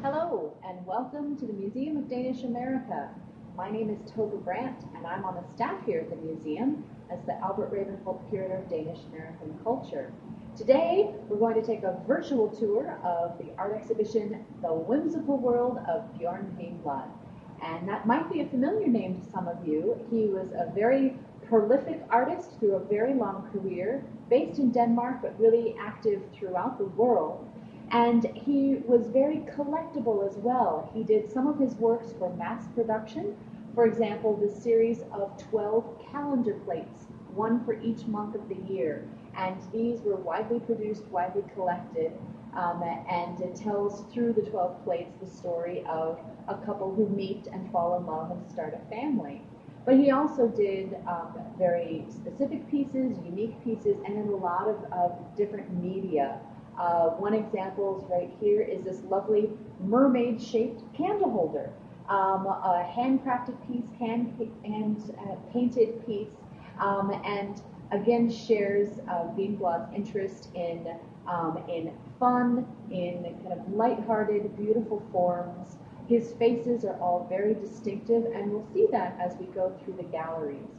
Hello, and welcome to the Museum of Danish America. My name is Tova Brandt, and I'm on the staff here at the museum as the Albert Ravenholt Curator of Danish American Culture. Today, we're going to take a virtual tour of the art exhibition, The Whimsical World of Bjørn Wiinblad. And that might be a familiar name to some of you. He was a very prolific artist through a very long career, based in Denmark, but really active throughout the world. And he was very collectible as well. He did some of his works for mass production. For example, the series of 12 calendar plates, one for each month of the year. And these were widely produced, widely collected, and it tells through the 12 plates the story of a couple who meet and fall in love and start a family. But he also did very specific pieces, unique pieces, and in a lot of different media. One example right here is this lovely mermaid-shaped candle holder, a handcrafted piece, painted piece, and again shares Wiinblad's interest in fun, in kind of lighthearted, beautiful forms. His faces are all very distinctive, and we'll see that as we go through the galleries.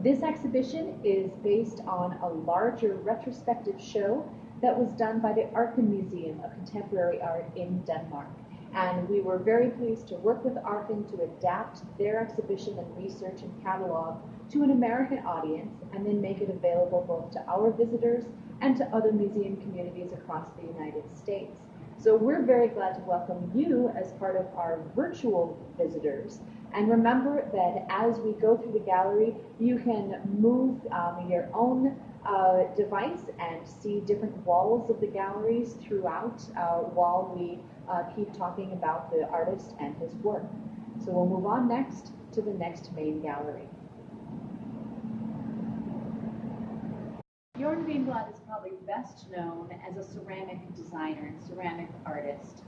This exhibition is based on a larger retrospective show that was done by the Arken Museum of Contemporary Art in Denmark. And we were very pleased to work with Arken to adapt their exhibition and research and catalog to an American audience and then make it available both to our visitors and to other museum communities across the United States. So we're very glad to welcome you as part of our virtual visitors. And remember that as we go through the gallery, you can move your own device and see different walls of the galleries throughout while we keep talking about the artist and his work. So we'll move on next to the next main gallery. Bjørn Wiinblad is probably best known as a ceramic designer and ceramic artist,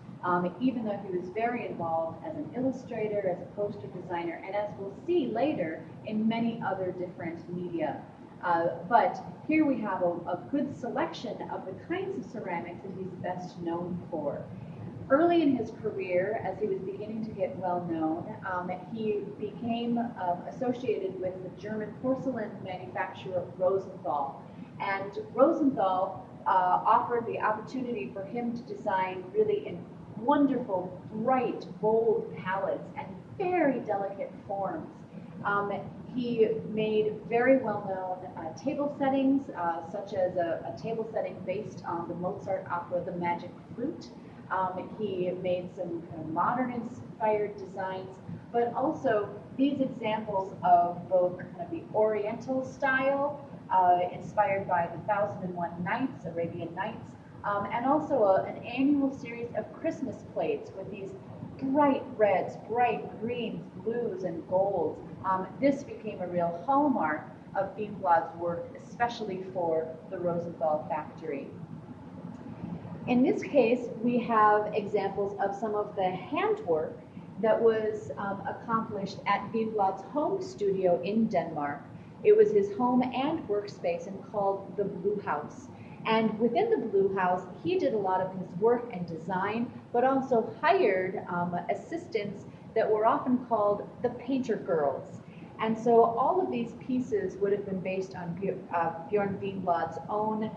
even though he was very involved as an illustrator, as a poster designer, and as we'll see later, in many other different media. But here we have a good selection of the kinds of ceramics that he's best known for. Early in his career, as he was beginning to get well known, he became associated with the German porcelain manufacturer Rosenthal. And Rosenthal offered the opportunity for him to design really in wonderful, bright, bold palettes and very delicate forms. He made very well-known table settings, such as a table setting based on the Mozart opera The Magic Flute. He made some kind of modern-inspired designs, but also these examples of both kind of the Oriental style, inspired by the 1001 Nights, Arabian Nights, and also an annual series of Christmas plates with these bright reds, bright greens, blues, and golds. This became a real hallmark of Wiinblad's work, especially for the Rosenthal factory. In this case, we have examples of some of the handwork that was accomplished at Wiinblad's home studio in Denmark. It was his home and workspace and called the Blue House. And within the Blue House, he did a lot of his work and design, but also hired assistants that were often called the painter girls. And so all of these pieces would have been based on Bjørn Wiinblad's own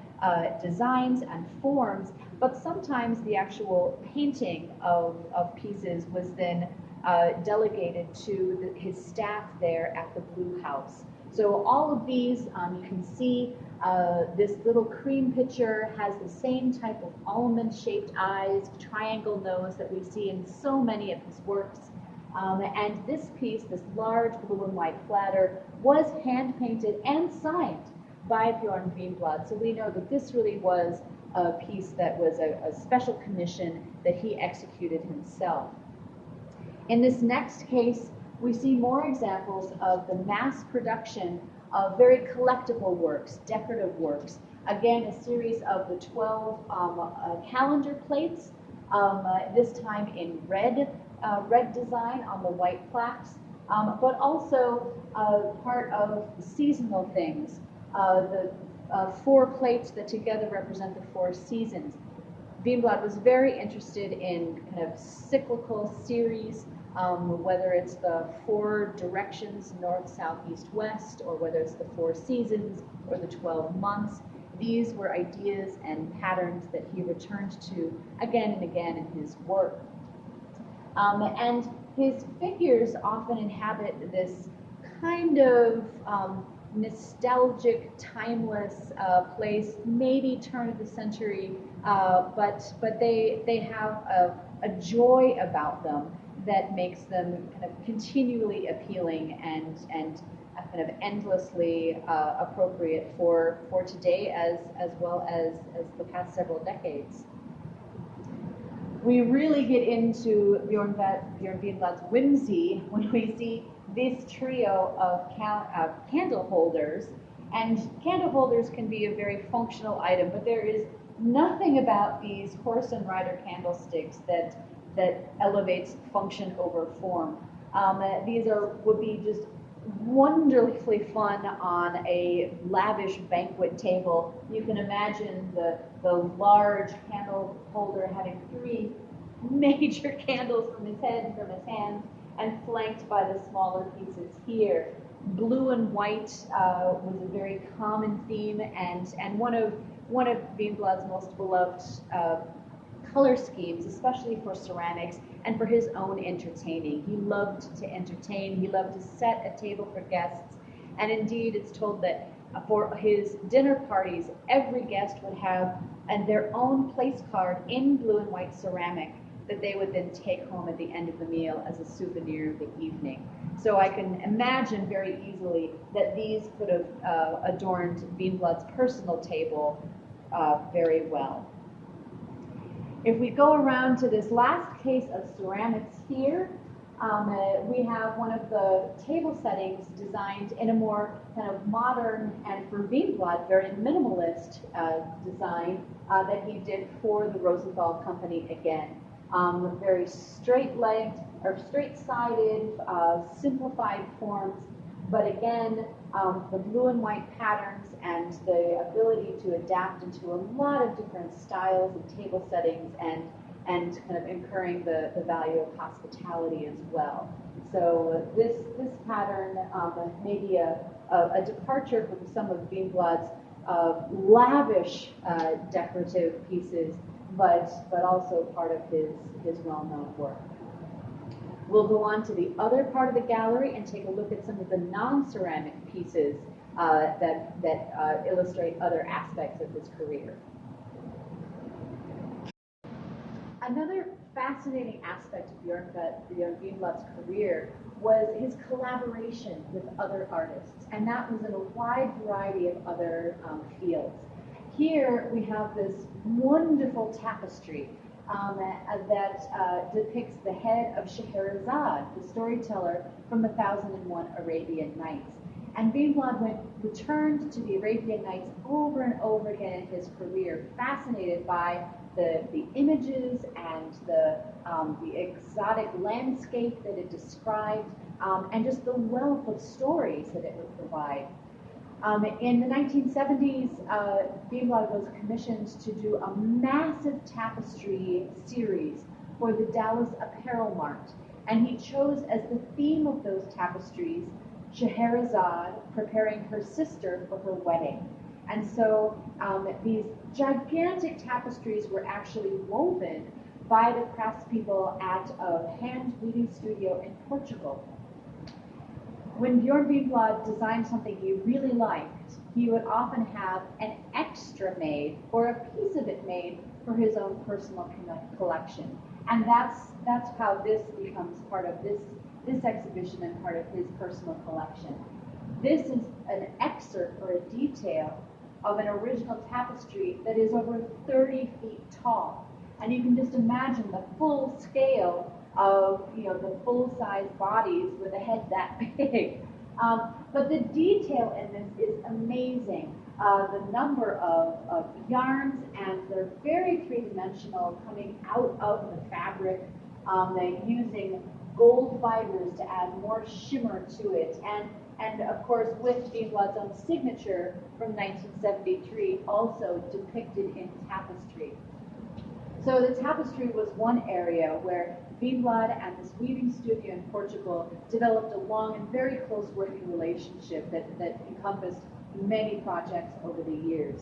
designs and forms, but sometimes the actual painting of pieces was then delegated to his staff there at the Blue House. So all of these, you can see this little cream pitcher has the same type of almond-shaped eyes, triangle nose that we see in so many of his works. And this piece, this large blue and white platter, was hand-painted and signed by Bjørn Wiinblad. So we know that this really was a piece that was a special commission that he executed himself. In this next case, we see more examples of the mass production of very collectible works, decorative works. Again, a series of the 12 calendar plates, this time in red design on the white plaques, but also part of seasonal things. The 4 plates that together represent the 4 seasons. Wiinblad was very interested in kind of cyclical series, whether it's the 4 directions, north, south, east, west, or whether it's the 4 seasons or the 12 months. These were ideas and patterns that he returned to again and again in his work. And his figures often inhabit this kind of nostalgic, timeless place, maybe turn of the century, but they have a joy about them that makes them kind of continually appealing and kind of endlessly appropriate for today as well as the past several decades. We really get into Bjørn Wiinblad's whimsy when we see this trio of candle holders. And candle holders can be a very functional item, but there is nothing about these horse and rider candlesticks that elevates function over form. These would be just wonderfully fun on a lavish banquet table. You can imagine the large candle holder having 3 major candles from his head and from his hands, and flanked by the smaller pieces here. Blue and white was a very common theme, and one of Wiinblad's most beloved color schemes, especially for ceramics and for his own entertaining. He loved to entertain. He loved to set a table for guests, and indeed it's told that for his dinner parties, every guest would have their own place card in blue and white ceramic that they would then take home at the end of the meal as a souvenir of the evening. So I can imagine very easily that these could have adorned Wiinblad's personal table very well. If we go around to this last case of ceramics here, we have one of the table settings designed in a more kind of modern and for Wiinblad very minimalist design that he did for the Rosenthal Company again. Very straight-legged or straight-sided, simplified forms, but again, the blue and white patterns and the ability to adapt into a lot of different styles and table settings and kind of incurring the value of hospitality as well. So this pattern may be a departure from some of Wiinblad's lavish decorative pieces, but also part of his well-known work. We'll go on to the other part of the gallery and take a look at some of the non-ceramic pieces that illustrate other aspects of his career. Another fascinating aspect of Bjørn Wiinblad's career was his collaboration with other artists, and that was in a wide variety of other fields. Here we have this wonderful tapestry that depicts the head of Scheherazade, the storyteller from the 1001 Arabian Nights. And Wiinblad returned to the Arabian Nights over and over again in his career, fascinated by the images and the exotic landscape that it described, and just the wealth of stories that it would provide. In the 1970s, Wiinblad was commissioned to do a massive tapestry series for the Dallas Apparel Mart, and he chose as the theme of those tapestries Scheherazade preparing her sister for her wedding. And so these gigantic tapestries were actually woven by the craftspeople at a hand-weaving studio in Portugal. When Bjørn Wiinblad designed something he really liked, he would often have an extra made or a piece of it made for his own personal collection. And that's how this becomes part of this exhibition and part of his personal collection. This is an excerpt or a detail of an original tapestry that is over 30 feet tall. And you can just imagine the full scale of the full-size bodies with a head that big. But the detail in this is amazing. The number of yarns, and they're very three-dimensional, coming out of the fabric. They're using gold fibers to add more shimmer to it, and of course with Wiinblad's own signature from 1973 also depicted in tapestry. So the tapestry was one area where Wiinblad and this weaving studio in Portugal developed a long and very close working relationship that encompassed many projects over the years.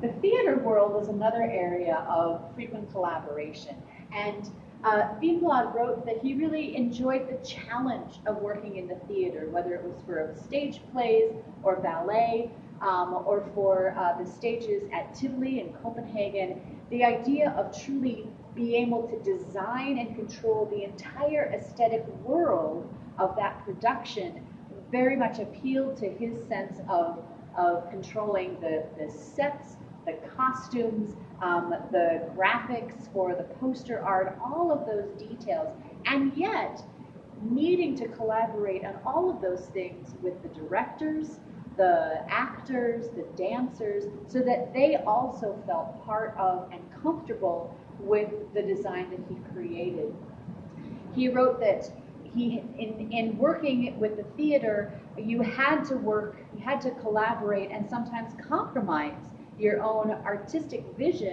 The theater world was another area of frequent collaboration, and Wiinblad wrote that he really enjoyed the challenge of working in the theater, whether it was for stage plays or ballet, or for the stages at Tivoli in Copenhagen. The idea of truly being able to design and control the entire aesthetic world of that production very much appealed to his sense of controlling the sets, the costumes, the graphics for the poster art, all of those details, and yet needing to collaborate on all of those things with the directors, the actors, the dancers, so that they also felt part of and comfortable with the design that he created. He wrote that in working with the theater, you had to collaborate and sometimes compromise your own artistic vision